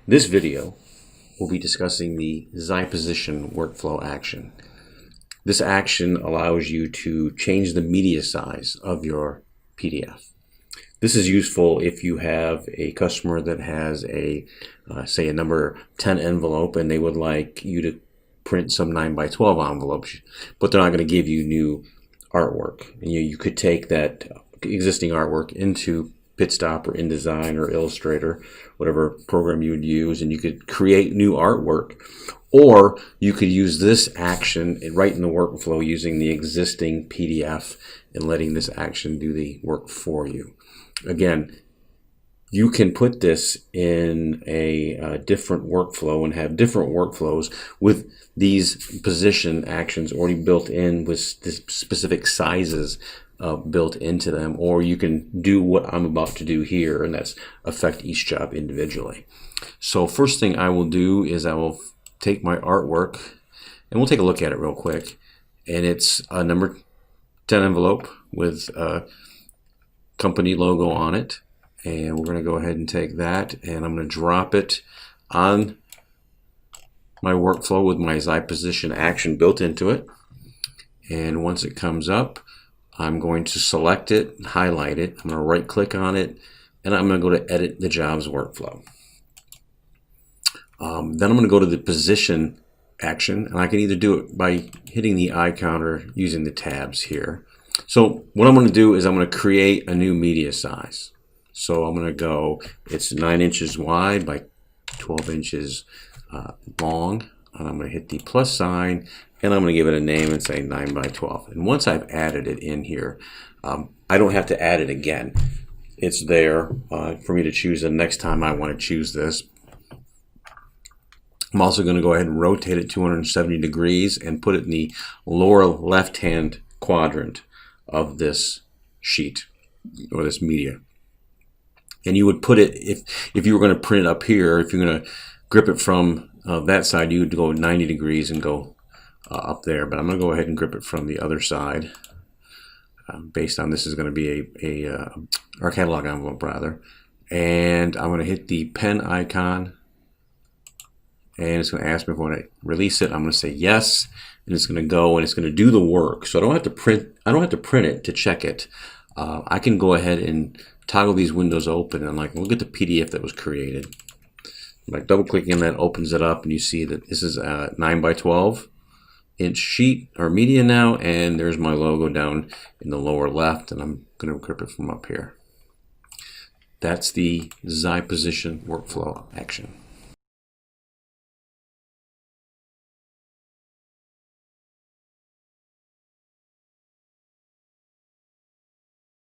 This video will be discussing the XiPostion workflow action. This action allows you to change the media size of your PDF. This is useful if you have a customer that has a, say, a number 10 envelope and they would like you to print some 9x12 envelopes, but they're not going to give you new artwork. And you could take that existing artwork into Pitstop or InDesign or Illustrator, whatever program you would use, and you could create new artwork. Or you could use this action right in the workflow using the existing PDF and letting this action do the work for you. Again, you can put this in a different workflow and have different workflows with these position actions already built in with specific sizes built into them, or you can do what I'm about to do here, and that's affect each job individually. So first thing I will do is I will take my artwork and we'll take a look at it real quick, and it's a number 10 envelope with a company logo on it, and we're going to go ahead and take that and I'm going to drop it on my workflow with my XiPostion action built into it. And once it comes up, I'm going to select it, highlight it, I'm going to right click on it, and I'm going to go to edit the jobs workflow. Then I'm going to go to the position action, and I can either do it by hitting the icon or using the tabs here. So what I'm going to do is I'm going to create a new media size. So I'm going to go, it's 9 inches wide by 12 inches long, and I'm going to hit the plus sign, and I'm going to give it a name and say 9x12. And once I've added it in here, I don't have to add it again. It's there for me to choose the next time I want to choose this. I'm also going to go ahead and rotate it 270 degrees and put it in the lower left-hand quadrant of this sheet or this media. And you would put it, if you were going to print it up here, if you're going to grip it from that side, you would go 90 degrees and go up there. But I'm going to go ahead and grip it from the other side based on this is going to be our catalog envelope rather. And I'm going to hit the pen icon, and it's going to ask me if I want to release it. I'm going to say yes, and it's going to go and it's going to do the work. So I don't have to print it to check it. I can go ahead and toggle these windows open and look at the PDF that was created. Like double clicking that opens it up, and you see that this is a 9x12 inch sheet or media now, and there's my logo down in the lower left, and I'm going to grip it from up here. That's the XiPostion workflow action.